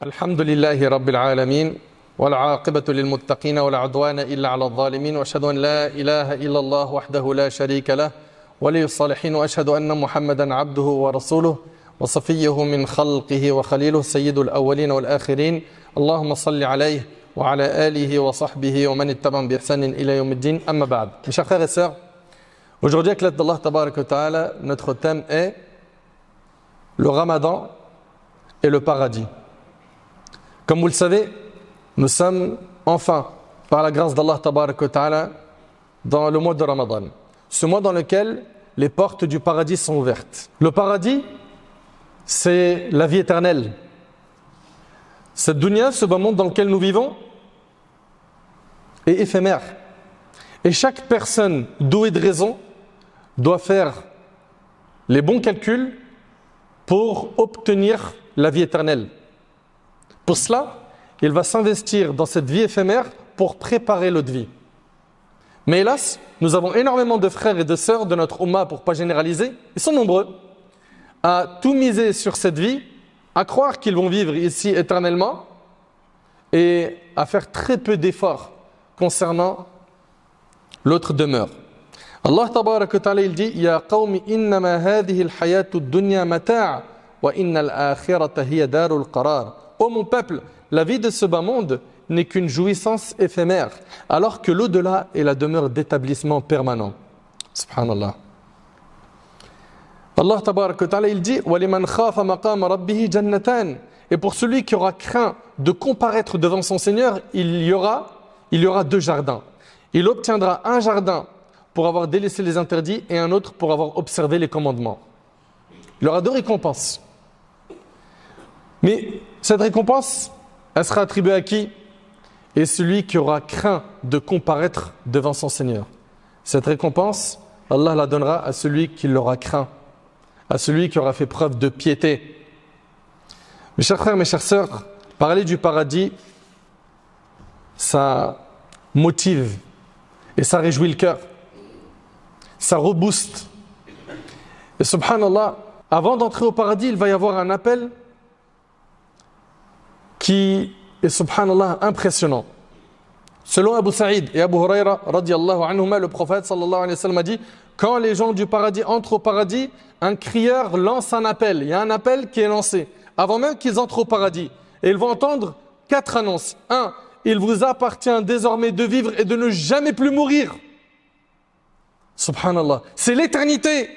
الحمد لله رب العالمين والعاقبة للمتقين ولا عدوان إلا على الظالمين وأشهد أن لا إله إلا الله وحده لا شريك له ولي الصالحين وأشهد أن محمدا عبده ورسوله وصفيه من خلقه وخليله سيد الأولين والآخرين اللهم صل عليه وعلى آله وصحبه ومن اتبعهم بإحسان إلى يوم الدين أما بعد. Mes chers frères et sœurs, aujourd'hui avec l'aide d'Allah Tabaraka wa Ta'ala, notre thème est le Ramadan et le paradis. Comme vous le savez, nous sommes enfin, par la grâce d'Allah Tabaraka wa Ta'ala, dans le mois de Ramadan. Ce mois dans lequel les portes du paradis sont ouvertes. Le paradis, c'est la vie éternelle. Cette dunya, ce bas monde dans lequel nous vivons, est éphémère. Et chaque personne douée de raison doit faire les bons calculs pour obtenir la vie éternelle. Pour cela, il va s'investir dans cette vie éphémère pour préparer l'autre vie. Mais hélas, nous avons énormément de frères et de sœurs de notre Ummah, pour ne pas généraliser, ils sont nombreux, à tout miser sur cette vie, à croire qu'ils vont vivre ici éternellement et à faire très peu d'efforts concernant l'autre demeure. Allah Tabaraka wa Ta'ala il dit Ya qawmi innama hadhihi al-hayatu ad-dunya mata' wa inna al-akhirata hiya darul qarar. Ô mon peuple, la vie de ce bas monde n'est qu'une jouissance éphémère, alors que l'au-delà est la demeure d'établissement permanent. Subhanallah. Allah Tabaraka wa Ta'ala il dit وَلِمَنْ خَافَ مَقَامَ رَبِّهِ جَنَّتَانِ. Et pour celui qui aura craint de comparaître devant son Seigneur, il y aura deux jardins. Il obtiendra un jardin pour avoir délaissé les interdits et un autre pour avoir observé les commandements. Il aura deux récompenses. Mais cette récompense, elle sera attribuée à qui? Et celui qui aura craint de comparaître devant son Seigneur. Cette récompense, Allah la donnera à celui qui l'aura craint, à celui qui aura fait preuve de piété. Mes chers frères, mes chères sœurs, parler du paradis, ça motive et ça réjouit le cœur. Ça rebooste. Et subhanallah, avant d'entrer au paradis, il va y avoir un appel qui est subhanallah impressionnant. Selon Abu Saïd et Abu Huraira radiyallahu anhuma, le prophète sallallahu alayhi wa sallam a dit quand les gens du paradis entrent au paradis, un crieur lance un appel. Il y a un appel qui est lancé avant même qu'ils entrent au paradis. Et ils vont entendre 4 annonces. 1. Il vous appartient désormais de vivre et de ne jamais plus mourir. Subhanallah. C'est l'éternité.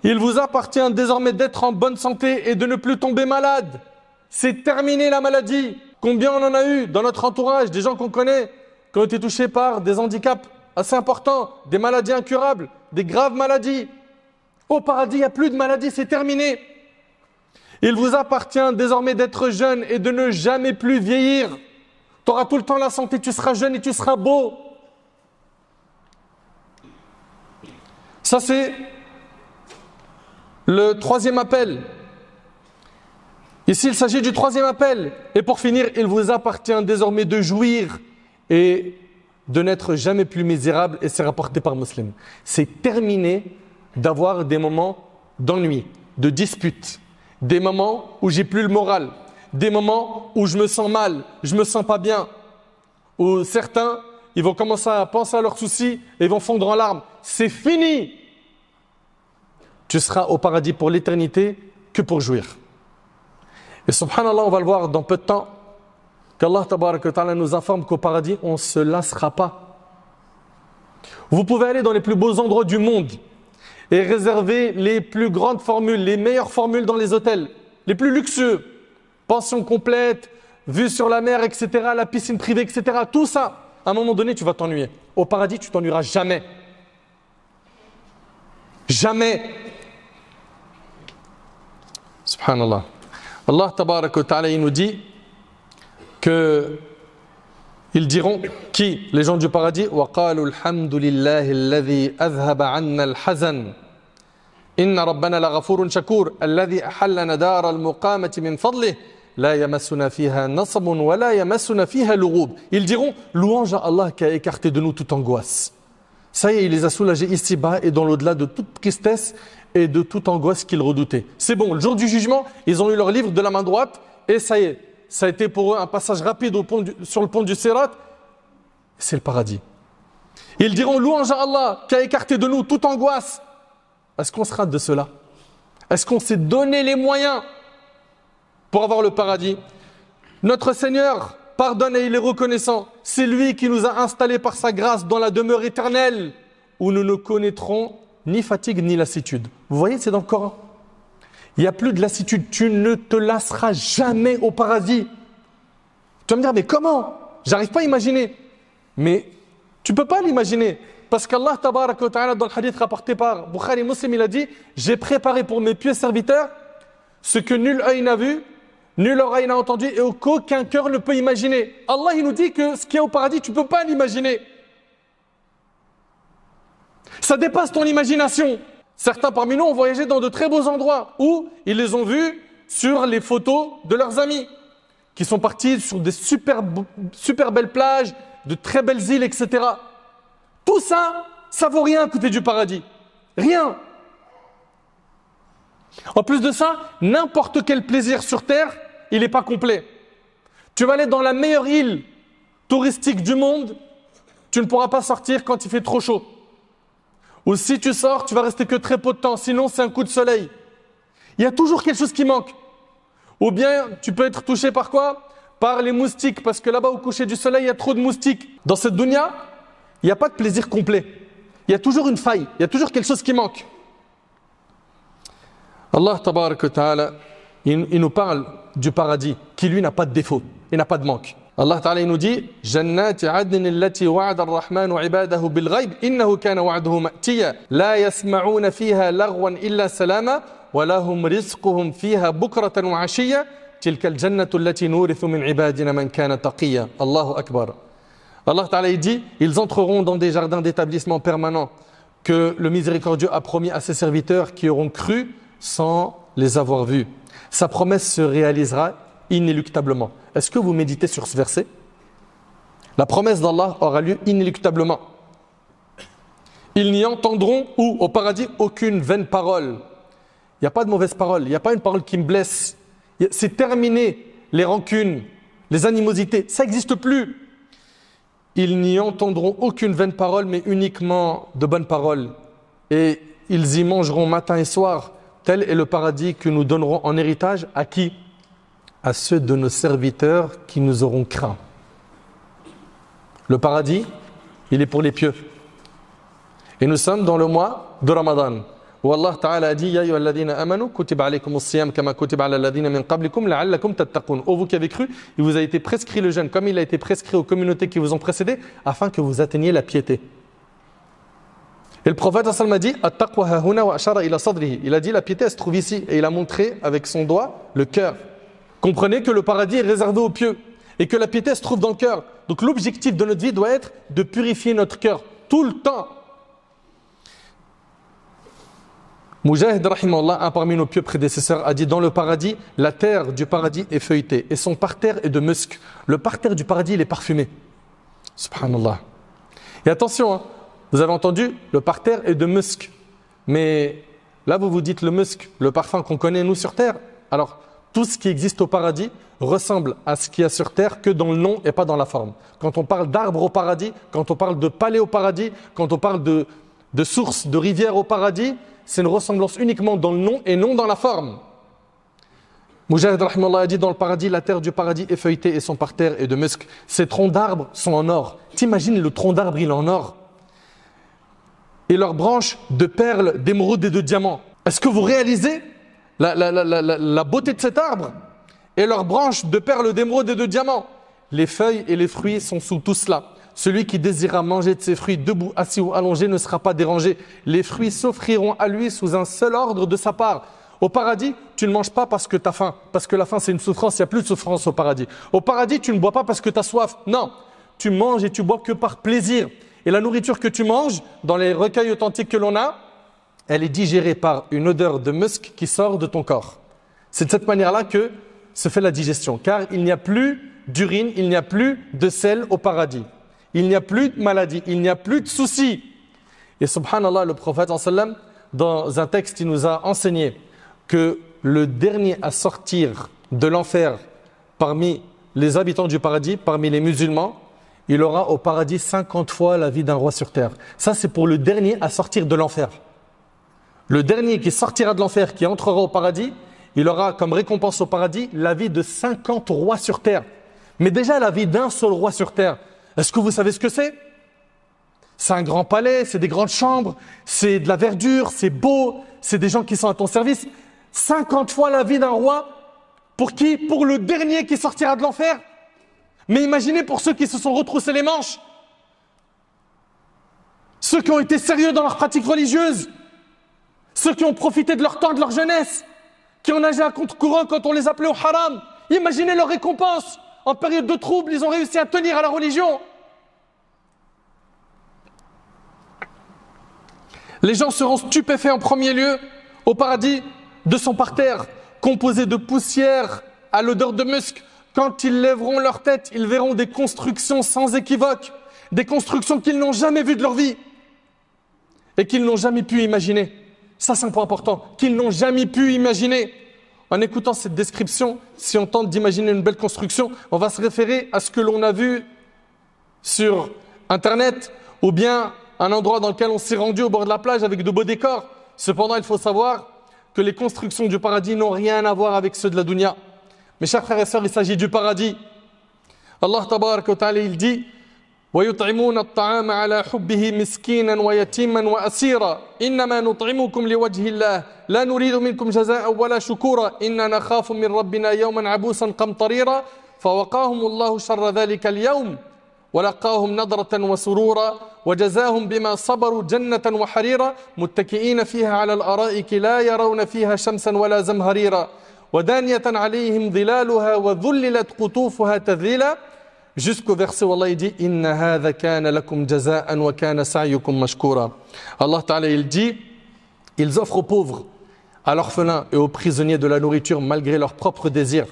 Il vous appartient désormais d'être en bonne santé et de ne plus tomber malade. C'est terminé la maladie. Combien on en a eu dans notre entourage, des gens qu'on connaît, qui ont été touchés par des handicaps assez importants, des maladies incurables, des graves maladies. Au paradis, il n'y a plus de maladies, c'est terminé. Il vous appartient désormais d'être jeune et de ne jamais plus vieillir. Tu auras tout le temps la santé, tu seras jeune et tu seras beau. Ça, c'est le 3e appel. Ici, il s'agit du 3e appel. Et pour finir, il vous appartient désormais de jouir et de n'être jamais plus misérable. Et c'est rapporté par Muslim. C'est terminé d'avoir des moments d'ennui, de dispute, des moments où j'ai plus le moral, des moments où je me sens mal, je me sens pas bien, où certains, ils vont commencer à penser à leurs soucis et ils vont fondre en larmes. C'est fini. Tu seras au paradis pour l'éternité que pour jouir. Et subhanallah, on va le voir dans peu de temps, qu'Allah Tabaraka wa Ta'ala nous informe qu'au paradis, on ne se lassera pas. Vous pouvez aller dans les plus beaux endroits du monde et réserver les plus grandes formules, les meilleures formules dans les hôtels, les plus luxueux, pension complète, vue sur la mer, etc., la piscine privée, etc. Tout ça, à un moment donné, tu vas t'ennuyer. Au paradis, tu t'ennuieras jamais. Jamais. Subhanallah. Allah Tabaraka wa Ta'ala il nous dit que ils diront qui? Les gens du paradis وَقَالُوا الْحَمْدُ لِلَّهِ الَّذِي أَذْهَبَ عَنَّا الْحَزَنَ إِنَّ رَبَّنَا لَغَفُورٌ شَكُورٌ الَّذِي أَحَلَّنَا دَارَ الْمُقَامَةِ مِنْ فَضْلِهِ لَا يَمَسُّنَا فِيهَا نَصَبٌ وَلَا يَمَسُّنَا فِيهَا لُغُوبٌ. Ils diront louange à Allah qui a écarté de nous toute angoisse. Ça y est, il les a soulagés ici-bas et dans l'au-delà de toute tristesse et de toute angoisse qu'ils redoutaient. C'est bon, le jour du jugement, ils ont eu leur livre de la main droite et ça y est, ça a été pour eux un passage rapide sur le pont du Sirat, c'est le paradis. Ils diront louange à Allah qui a écarté de nous toute angoisse. Est-ce qu'on sera de cela? Est-ce qu'on s'est donné les moyens pour avoir le paradis? Notre Seigneur pardonne et il est reconnaissant. C'est lui qui nous a installés par sa grâce dans la demeure éternelle où nous ne connaîtrons ni fatigue ni lassitude. Vous voyez, c'est dans le Coran. Il n'y a plus de lassitude. Tu ne te lasseras jamais au paradis. Tu vas me dire, mais comment? J'arrive pas à imaginer. Mais tu ne peux pas l'imaginer. Parce qu'Allah, tabaraka wa ta'ala, dans le hadith rapporté par Bukhari Muslim, il a dit, j'ai préparé pour mes pieux serviteurs ce que nul œil n'a vu, nul oreille n'a entendu et qu'aucun cœur ne peut imaginer. Allah, il nous dit que ce qu'il y a au paradis, tu ne peux pas l'imaginer. Ça dépasse ton imagination. Certains parmi nous ont voyagé dans de très beaux endroits où ils les ont vus sur les photos de leurs amis qui sont partis sur des super belles plages, de très belles îles, etc. Tout ça, ça vaut rien à côté du paradis. Rien. En plus de ça, n'importe quel plaisir sur terre, il n'est pas complet. Tu vas aller dans la meilleure île touristique du monde, tu ne pourras pas sortir quand il fait trop chaud. Ou si tu sors, tu vas rester que très peu de temps, sinon c'est un coup de soleil. Il y a toujours quelque chose qui manque. Ou bien tu peux être touché par quoi? Par les moustiques, parce que là-bas au coucher du soleil, il y a trop de moustiques. Dans cette dunya, il n'y a pas de plaisir complet. Il y a toujours une faille, il y a toujours quelque chose qui manque. Allah tabaraka wa ta'ala, il nous parle du paradis, qui lui n'a pas de défaut, il n'a pas de manque. Allah ta'ala il nous dit Jannati adnin allati wa'ada ar-rahmanu 'ibadahu bil ghaib innahu kana wa'duhu ma'tiya la yasma'una fiha laghwan illa salama wa lahum rizquhum fiha bukratan wa 'ashiyya tilka al-jannatu allati nurithu min 'ibadina man kana taqiyya. Allahu akbar. Allah ta'ala il dit ils entreront dans des jardins d'établissement permanents que le miséricordieux a promis à ses serviteurs qui auront cru sans les avoir vus. Sa promesse se réalisera inéluctablement. Est-ce que vous méditez sur ce verset? La promesse d'Allah aura lieu inéluctablement. Ils n'y entendront, ou au paradis, aucune vaine parole. Il n'y a pas de mauvaise parole, il n'y a pas une parole qui me blesse. C'est terminé, les rancunes, les animosités, ça n'existe plus. Ils n'y entendront aucune vaine parole, mais uniquement de bonnes paroles. Et ils y mangeront matin et soir. Tel est le paradis que nous donnerons en héritage à qui? À ceux de nos serviteurs qui nous auront craint. Le paradis, il est pour les pieux. Et nous sommes dans le mois de Ramadan, où Allah Ta'ala a dit Ya ayyuhalladhina amanu kutiba alaykumus siyam kama kutiba ala alladhina min qablikum la'allakum tattaqun. Ô vous qui avez cru, il vous a été prescrit le jeûne comme il a été prescrit aux communautés qui vous ont précédé, afin que vous atteigniez la piété. Et le prophète sallallahu alayhi wa sallam a dit At-taqwa hahuna wa ashara ila sadrihi. Il a dit la piété elle se trouve ici et il a montré avec son doigt le cœur. Comprenez que le paradis est réservé aux pieux et que la piété se trouve dans le cœur. Donc l'objectif de notre vie doit être de purifier notre cœur tout le temps. Mujahid rahimahullah, un parmi nos pieux prédécesseurs, a dit dans le paradis, la terre du paradis est feuilletée et son parterre est de musc. Le parterre du paradis il est parfumé. Subhanallah. Et attention, hein, vous avez entendu, le parterre est de musc. Mais là vous vous dites le musc, le parfum qu'on connaît nous sur terre. Alors tout ce qui existe au paradis ressemble à ce qu'il y a sur terre que dans le nom et pas dans la forme. Quand on parle d'arbres au paradis, quand on parle de palais au paradis, quand on parle de sources, de rivières au paradis, c'est une ressemblance uniquement dans le nom et non dans la forme. Mujahid rahimahullah a dit dans le paradis, la terre du paradis est feuilletée et son parterre est de musc. Ces troncs d'arbres sont en or. T'imagines le tronc d'arbre, il est en or. Et leurs branches de perles, d'émeraudes et de diamants. Est-ce que vous réalisez la beauté de cet arbre et leurs branches de perles, d'émeraudes et de diamants? Les feuilles et les fruits sont sous tout cela. Celui qui désirera manger de ces fruits debout, assis ou allongé ne sera pas dérangé. Les fruits s'offriront à lui sous un seul ordre de sa part. Au paradis, tu ne manges pas parce que tu as faim. Parce que la faim, c'est une souffrance. Il n'y a plus de souffrance au paradis. Au paradis, tu ne bois pas parce que tu as soif. Non, tu manges et tu bois que par plaisir. Et la nourriture que tu manges, dans les recueils authentiques que l'on a, elle est digérée par une odeur de musc qui sort de ton corps. C'est de cette manière-là que se fait la digestion. Car il n'y a plus d'urine, il n'y a plus de sel au paradis. Il n'y a plus de maladie, il n'y a plus de soucis. Et subhanallah, le prophète sallam, dans un texte, il nous a enseigné que le dernier à sortir de l'enfer parmi les habitants du paradis, parmi les musulmans, il aura au paradis 50 fois la vie d'un roi sur terre. Ça, c'est pour le dernier à sortir de l'enfer. Le dernier qui sortira de l'enfer, qui entrera au paradis, il aura comme récompense au paradis la vie de 50 rois sur terre. Mais déjà la vie d'un seul roi sur terre, est-ce que vous savez ce que c'est? C'est un grand palais, c'est des grandes chambres, c'est de la verdure, c'est beau, c'est des gens qui sont à ton service. 50 fois la vie d'un roi, pour qui? Pour le dernier qui sortira de l'enfer. Mais imaginez pour ceux qui se sont retroussés les manches, ceux qui ont été sérieux dans leur pratique religieuse, ceux qui ont profité de leur temps, de leur jeunesse, qui ont nagé à contre-courant quand on les appelait au haram. Imaginez leur récompense. En période de trouble, ils ont réussi à tenir à la religion. Les gens seront stupéfaits en premier lieu au paradis de son parterre, composé de poussière à l'odeur de musc. Quand ils lèveront leur tête, ils verront des constructions sans équivoque, des constructions qu'ils n'ont jamais vues de leur vie et qu'ils n'ont jamais pu imaginer. Ça, c'est un point important, qu'ils n'ont jamais pu imaginer. En écoutant cette description, si on tente d'imaginer une belle construction, on va se référer à ce que l'on a vu sur Internet ou bien un endroit dans lequel on s'est rendu au bord de la plage avec de beaux décors. Cependant, il faut savoir que les constructions du paradis n'ont rien à voir avec ceux de la dunya. Mes chers frères et sœurs, il s'agit du paradis. Allah tabarak wa ta'ala, il dit وَيُطْعِمُونَ الطَّعَامَ عَلَى حُبِّهِ مِسْكِينًا وَيَتِيمًا وَأَسِيرًا إِنَّمَا نُطْعِمُكُمْ لِوَجْهِ اللَّهِ لَا نُرِيدُ مِنكُمْ جَزَاءً وَلَا شُكُورًا إِنَّا نَخَافُ مِنْ رَبِّنَا يَوْمًا عَبُوسًا قَمْطَرِيرًا فَوَقَاهُمُ اللَّهُ شَرَّ ذَلِكَ الْيَوْمِ وَلَقَّاهُمْ نَضْرَةً وَسُرُورًا وَجَزَاهُمْ بِمَا صَبَرُوا جَنَّةً وَحَرِيرًا مُتَّكِئِينَ فِيهَا عَلَى الْأَرَائِكِ لَا يَرَوْنَ فِيهَا شَمْسًا وَلَا زَمْهَرِيرًا وَدَانِيَةً عَلَيْهِمْ ظِلَالُهَا وَذُلِّلَتْ قُطُوفُهَا تَذْلِيلًا jusqu'au verset où Allah il dit Inna hadha kana lakum jaza'an wa kana sa'yukum mashkura. Allah Ta'ala il dit ils offrent aux pauvres, à l'orphelin et aux prisonniers de la nourriture malgré leurs propres désirs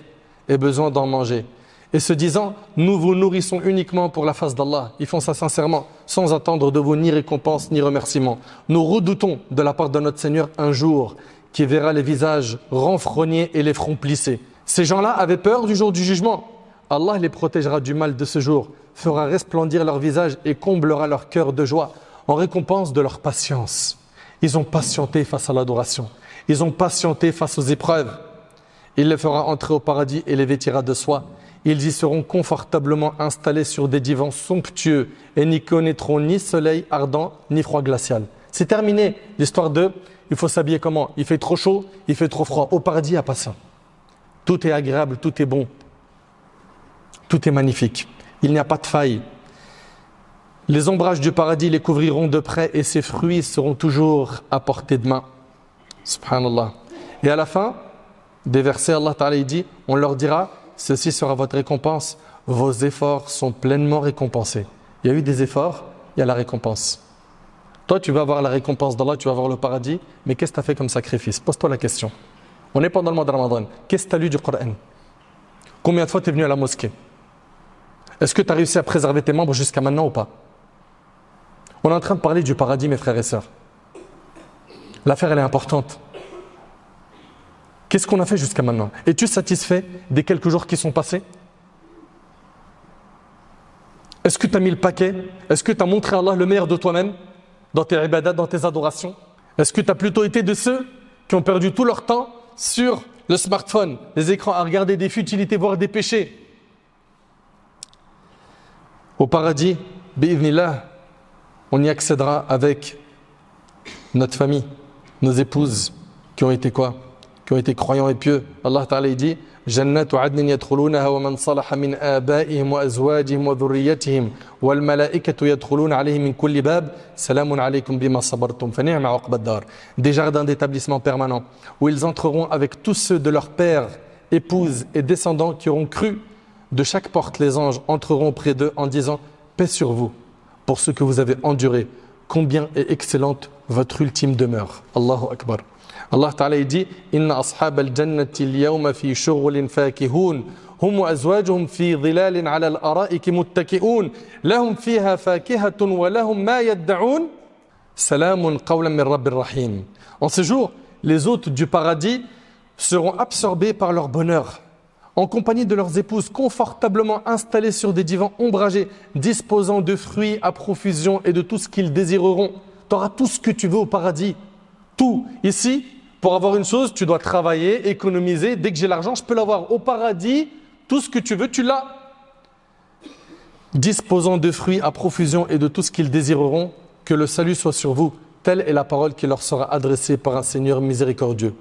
et besoin d'en manger. Et se disant nous vous nourrissons uniquement pour la face d'Allah. Ils font ça sincèrement, sans attendre de vous ni récompense ni remerciement. Nous redoutons de la part de notre Seigneur un jour qui verra les visages renfrognés et les fronts plissés. Ces gens-là avaient peur du jour du jugement. Allah les protégera du mal de ce jour, fera resplendir leur visage et comblera leur cœur de joie en récompense de leur patience. Ils ont patienté face à l'adoration. Ils ont patienté face aux épreuves. Il les fera entrer au paradis et les vêtira de soie. Ils y seront confortablement installés sur des divans somptueux et n'y connaîtront ni soleil ardent ni froid glacial. C'est terminé l'histoire de il faut s'habiller comment? Il fait trop chaud, il fait trop froid. Au paradis, il n'y a pas ça. Tout est agréable, tout est bon. Tout est magnifique. Il n'y a pas de faille. Les ombrages du paradis les couvriront de près et ses fruits seront toujours à portée de main. Subhanallah. Et à la fin des versets, Allah Ta'ala dit, on leur dira, ceci sera votre récompense. Vos efforts sont pleinement récompensés. Il y a eu des efforts, il y a la récompense. Toi, tu vas avoir la récompense d'Allah, tu vas avoir le paradis, mais qu'est-ce que tu as fait comme sacrifice? Pose-toi la question. On est pendant le mois de Ramadan. Qu'est-ce que tu as lu du Coran? Combien de fois tu es venu à la mosquée? Est-ce que tu as réussi à préserver tes membres jusqu'à maintenant ou pas? On est en train de parler du paradis, mes frères et sœurs. L'affaire, elle est importante. Qu'est-ce qu'on a fait jusqu'à maintenant? Es-tu satisfait des quelques jours qui sont passés? Est-ce que tu as mis le paquet? Est-ce que tu as montré à Allah le meilleur de toi-même dans tes ibadat, dans tes adorations? Est-ce que tu as plutôt été de ceux qui ont perdu tout leur temps sur le smartphone, les écrans, à regarder des futilités, voire des péchés? Au paradis, bi'idhnillah, on y accédera avec notre famille, nos épouses qui ont été quoi? Qui ont été croyants et pieux. Allah Ta'ala dit Jannatu adnin yadkhulunaha wa man salaha min abaihim wa azwajihim wa dhurriyyatihim wal malaikatu yadkhuluna alayhim min kulli bab salamun alaykum bima sabartum fa ni'ma 'uqbad dar. Des jardins d'établissement permanent où ils entreront avec tous ceux de leurs pères, épouses et descendants qui auront cru. De chaque porte, les anges entreront près d'eux en disant « Paix sur vous, pour ce que vous avez enduré, combien est excellente votre ultime demeure. » Allahu Akbar. Allah Ta'ala dit « Inna ashab al-jannati al-yawma fi shughulin fakihun, hum wa azwajuhum fi dhilalin ala al-ara'iki muttaki'un, lahum fiha fakihatun wa lahum ma yadda'un, salamun qawlan min rabbir rahim. » En ce jour, les hôtes du paradis seront absorbés par leur bonheur. en compagnie de leurs épouses, confortablement installés sur des divans ombragés, disposant de fruits à profusion et de tout ce qu'ils désireront. Tu auras tout ce que tu veux au paradis. Tout. Ici, pour avoir une chose, tu dois travailler, économiser. Dès que j'ai l'argent, je peux l'avoir. Au paradis, tout ce que tu veux, tu l'as. Disposant de fruits à profusion et de tout ce qu'ils désireront, que le salut soit sur vous. Telle est la parole qui leur sera adressée par un Seigneur miséricordieux.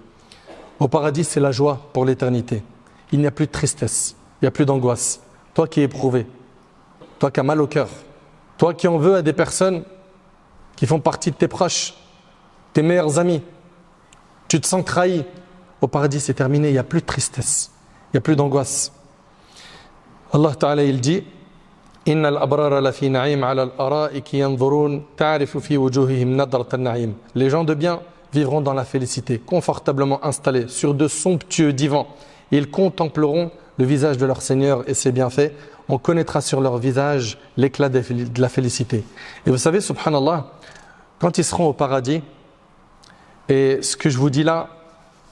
Au paradis, c'est la joie pour l'éternité. Il n'y a plus de tristesse, il n'y a plus d'angoisse. Toi qui es éprouvé, toi qui as mal au cœur, toi qui en veux à des personnes qui font partie de tes proches, tes meilleurs amis, tu te sens trahi. Au paradis, c'est terminé, il n'y a plus de tristesse, il n'y a plus d'angoisse. Allah Ta'ala, il dit Inna al-abrara la fi na'im ala al-ara'iki yanzurun ta'rifu fi wujuhihim nadrat an-na'im. Les gens de bien vivront dans la félicité, confortablement installés sur de somptueux divans. Ils contempleront le visage de leur Seigneur et ses bienfaits. On connaîtra sur leur visage l'éclat de la félicité. Et vous savez, subhanallah, quand ils seront au paradis, et ce que je vous dis là,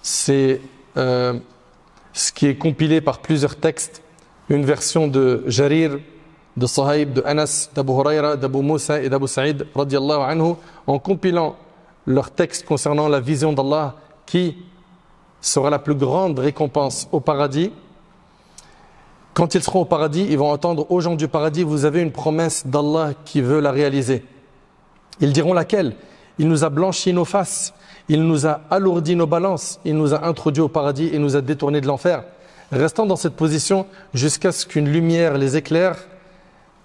c'est ce qui est compilé par plusieurs textes, une version de Jarir, de Sahib, de Anas, d'Abu Huraira, d'Abu Moussa et d'Abu Saïd, radiallahu anhu, en compilant leurs textes concernant la vision d'Allah qui sera la plus grande récompense au paradis. Quand ils seront au paradis, ils vont entendre aux gens du paradis, vous avez une promesse d'Allah qui veut la réaliser. Ils diront laquelle? Il nous a blanchi nos faces, il nous a alourdi nos balances, il nous a introduits au paradis et nous a détournés de l'enfer. Restant dans cette position jusqu'à ce qu'une lumière les éclaire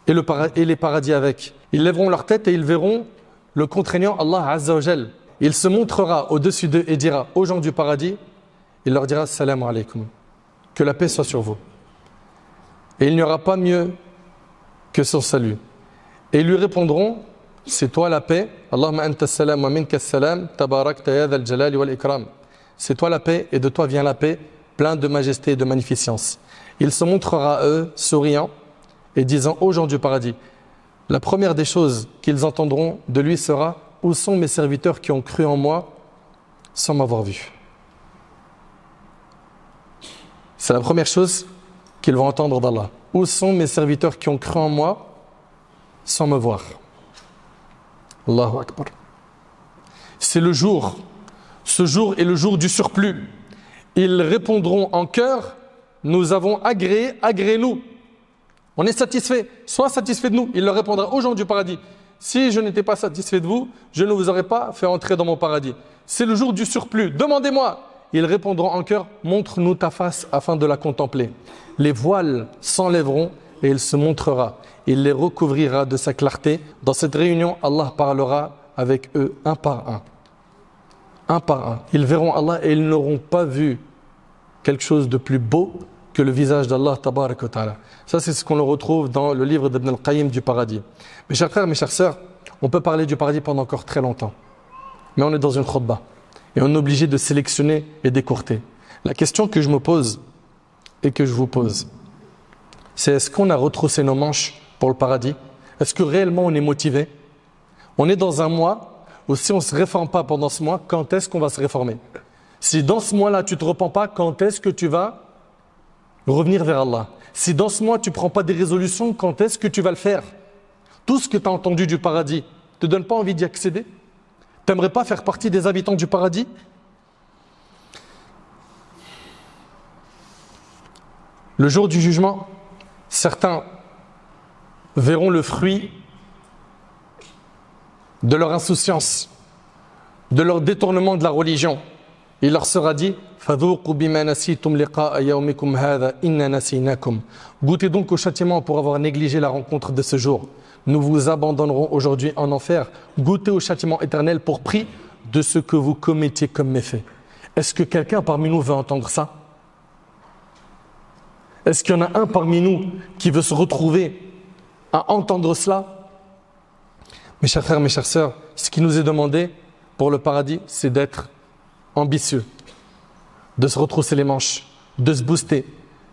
et les paradis avec. Ils lèveront leur tête et ils verront le contraignant Allah Azza wa Jal. Il se montrera au-dessus d'eux et dira aux gens du paradis, il leur dira Salam alaykum, que la paix soit sur vous. Et il n'y aura pas mieux que son salut. Et ils lui répondront, c'est toi la paix, Allahumma anta salam wa minka salam, tabarakta ya dhal jalali wal ikram. C'est toi la paix et de toi vient la paix, plein de majesté et de magnificence. Il se montrera à eux, souriant et disant aux gens du paradis, la première des choses qu'ils entendront de lui sera, où sont mes serviteurs qui ont cru en moi sans m'avoir vu? C'est la première chose qu'ils vont entendre d'Allah. Où sont mes serviteurs qui ont cru en moi sans me voir? Allahu Akbar. C'est le jour. Ce jour est le jour du surplus. Ils répondront en chœur, nous avons agréé, agréez-nous. On est satisfait, sois satisfait de nous. Il leur répondra aux gens du paradis, si je n'étais pas satisfait de vous, je ne vous aurais pas fait entrer dans mon paradis. C'est le jour du surplus, demandez-moi. Ils répondront en chœur, montre-nous ta face afin de la contempler. Les voiles s'enlèveront et il se montrera. Il les recouvrira de sa clarté. Dans cette réunion, Allah parlera avec eux un par un. Un par un. Ils verront Allah et ils n'auront pas vu quelque chose de plus beau que le visage d'Allah tabarak wa ta'ala. Ça, c'est ce qu'on le retrouve dans le livre d'Ibn al-Qayyim du paradis. Mes chers frères, mes chères sœurs, on peut parler du paradis pendant encore très longtemps. Mais on est dans une khutbah. Et on est obligé de sélectionner et d'écourter. La question que je me pose et que je vous pose, c'est est-ce qu'on a retroussé nos manches pour le paradis? Est-ce que réellement on est motivé? On est dans un mois où si on ne se réforme pas pendant ce mois, quand est-ce qu'on va se réformer? Si dans ce mois-là tu ne te repens pas, quand est-ce que tu vas revenir vers Allah? Si dans ce mois tu ne prends pas des résolutions, quand est-ce que tu vas le faire? Tout ce que tu as entendu du paradis, ne te donne pas envie d'y accéder? Tu n'aimerais pas faire partie des habitants du paradis? Le jour du jugement, certains verront le fruit de leur insouciance, de leur détournement de la religion. Il leur sera dit goûtez donc au châtiment pour avoir négligé la rencontre de ce jour. Nous vous abandonnerons aujourd'hui en enfer. Goûtez au châtiment éternel pour prix de ce que vous commettiez comme méfait. Est-ce que quelqu'un parmi nous veut entendre ça? Est-ce qu'il y en a un parmi nous qui veut se retrouver à entendre cela? Mes chers frères, mes chères sœurs, ce qui nous est demandé pour le paradis, c'est d'être ambitieux, de se retrousser les manches, de se booster.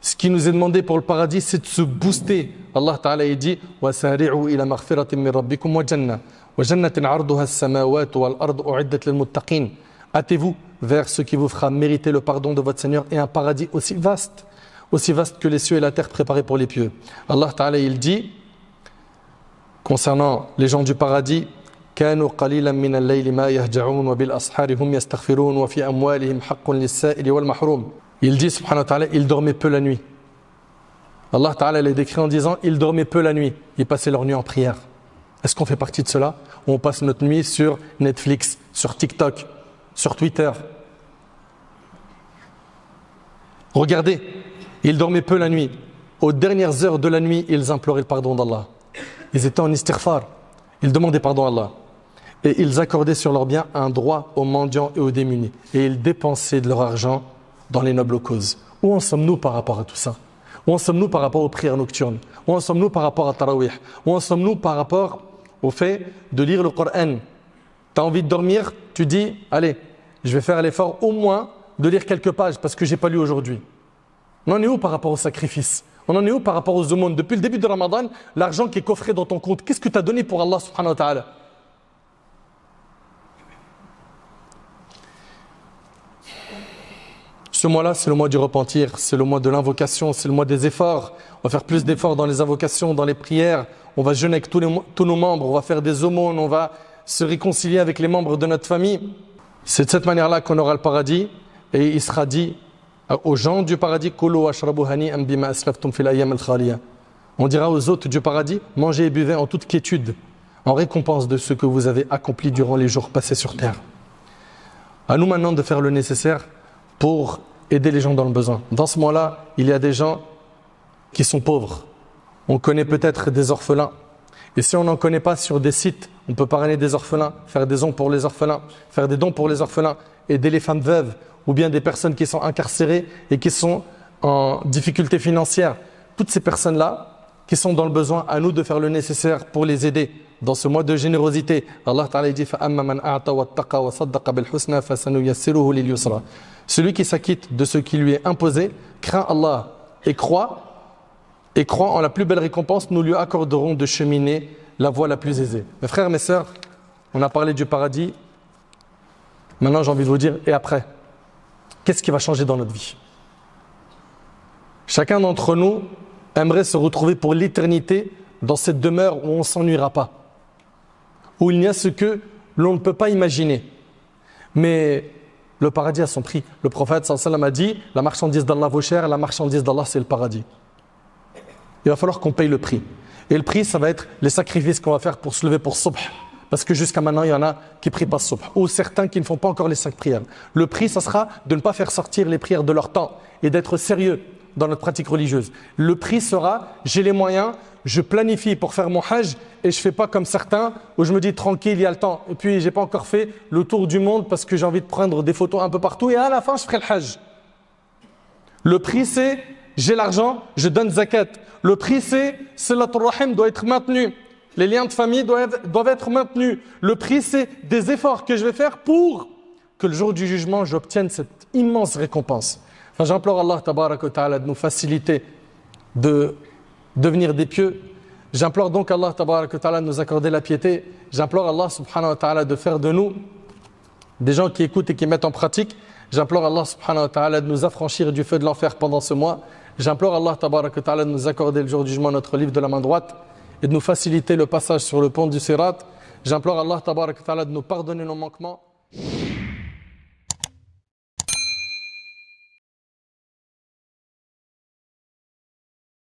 Ce qui nous est demandé pour le paradis, c'est de se booster. Allah Ta'ala dit وَسَارِعُوا إِلَى مَغْفِرَةٍ مِّن رَبِّكُمْ وَجَنَّةٍ وَجَنَّةٍ عَرْضُهَا السَّمَاوَاتُ وَالْأَرْضُ أُعِدَّتْ لِلْمُتَّقِينَ. Hâtez-vous vers ce qui vous fera mériter le pardon de votre Seigneur et un paradis aussi vaste. aussi vaste que les cieux et la terre préparés pour les pieux. Allah Ta'ala, il dit, concernant les gens du paradis, كانوا قليلا من الليل ما يهجعون وبالأسحار هم يستغفرون وفي أموالهم حق للسائل والمحروم. Il dit, subhanahu wa ta'ala, ils dormaient peu la nuit. Allah Ta'ala les décrit en disant, ils dormaient peu la nuit, ils passaient leur nuit en prière. Est-ce qu'on fait partie de cela? On passe notre nuit sur Netflix, sur TikTok, sur Twitter. Regardez, ils dormaient peu la nuit. Aux dernières heures de la nuit, ils imploraient le pardon d'Allah. Ils étaient en istighfar. Ils demandaient pardon à Allah. Et ils accordaient sur leurs biens un droit aux mendiants et aux démunis. Et ils dépensaient de leur argent dans les nobles causes. Où en sommes-nous par rapport à tout ça? Où en sommes-nous par rapport aux prières nocturnes? Où en sommes-nous par rapport à Tarawih? Où en sommes-nous par rapport au fait de lire le Coran? Tu as envie de dormir, tu dis, allez, je vais faire l'effort au moins de lire quelques pages parce que je n'ai pas lu aujourd'hui. On en est où par rapport au sacrifice? On en est où par rapport aux aumônes? Depuis le début de Ramadan, l'argent qui est coffré dans ton compte, qu'est-ce que tu as donné pour Allah subhanahu wa ta'ala? Ce mois-là, c'est le mois du repentir, c'est le mois de l'invocation, c'est le mois des efforts. On va faire plus d'efforts dans les invocations, dans les prières. On va jeûner avec tous nos membres, on va faire des aumônes, on va se réconcilier avec les membres de notre famille. C'est de cette manière-là qu'on aura le paradis. Et il sera dit aux gens du paradis, on dira aux hôtes du paradis, mangez et buvez en toute quiétude, en récompense de ce que vous avez accompli durant les jours passés sur terre. À nous maintenant de faire le nécessaire pour aider les gens dans le besoin. Dans ce mois-là, il y a des gens qui sont pauvres. On connaît peut-être des orphelins. Et si on n'en connaît pas sur des sites, on peut parrainer des orphelins, faire des dons pour les orphelins, faire des dons pour les orphelins, aider les femmes veuves ou bien des personnes qui sont incarcérées et qui sont en difficulté financière. Toutes ces personnes-là qui sont dans le besoin, à nous de faire le nécessaire pour les aider dans ce mois de générosité. Allah Ta'ala dit فَأَمَّا مَنْ أَعْطَى وَاتَّقَى وَصَدَّقَ بِالْحُسْنَى فَسَنُيَسِّرُهُ لِلْيُسْرَى. Celui qui s'acquitte de ce qui lui est imposé, craint Allah et croit en la plus belle récompense, nous lui accorderons de cheminer la voie la plus aisée. Mes frères, mes sœurs, on a parlé du paradis. Maintenant, j'ai envie de vous dire, et après? Qu'est-ce qui va changer dans notre vie? Chacun d'entre nous aimerait se retrouver pour l'éternité dans cette demeure où on ne s'ennuiera pas, où il n'y a ce que l'on ne peut pas imaginer. Mais le paradis a son prix. Le prophète sallallahu alayhi wa sallam a dit, la marchandise d'Allah vaut cher, la marchandise d'Allah c'est le paradis. Il va falloir qu'on paye le prix. Et le prix, ça va être les sacrifices qu'on va faire pour se lever pour subh. Parce que jusqu'à maintenant, il y en a qui ne prient pas subh, ou certains qui ne font pas encore les 5 prières. Le prix, ça sera de ne pas faire sortir les prières de leur temps et d'être sérieux dans notre pratique religieuse. Le prix sera, j'ai les moyens, je planifie pour faire mon hajj et je ne fais pas comme certains où je me dis tranquille, il y a le temps. Et puis, je n'ai pas encore fait le tour du monde parce que j'ai envie de prendre des photos un peu partout et à la fin, je ferai le hajj. Le prix, c'est, j'ai l'argent, je donne zakat. Le prix, c'est, salatul rahim doit être maintenu. Les liens de famille doivent être maintenus. Le prix, c'est des efforts que je vais faire pour que le jour du jugement, j'obtienne cette immense récompense. Enfin, j'implore Allah tabarak wa ta'ala de nous faciliter de devenir des pieux. J'implore donc Allah tabarak wa ta'ala de nous accorder la piété. J'implore Allah subhanahu wa ta'ala de faire de nous des gens qui écoutent et qui mettent en pratique. J'implore Allah subhanahu wa ta'ala de nous affranchir du feu de l'enfer pendant ce mois. J'implore Allah tabarak wa ta'ala de nous accorder le jour du jugement notre livre de la main droite et de nous faciliter le passage sur le pont du Sirat. J'implore Allah tabarak wa ta'ala de nous pardonner nos manquements.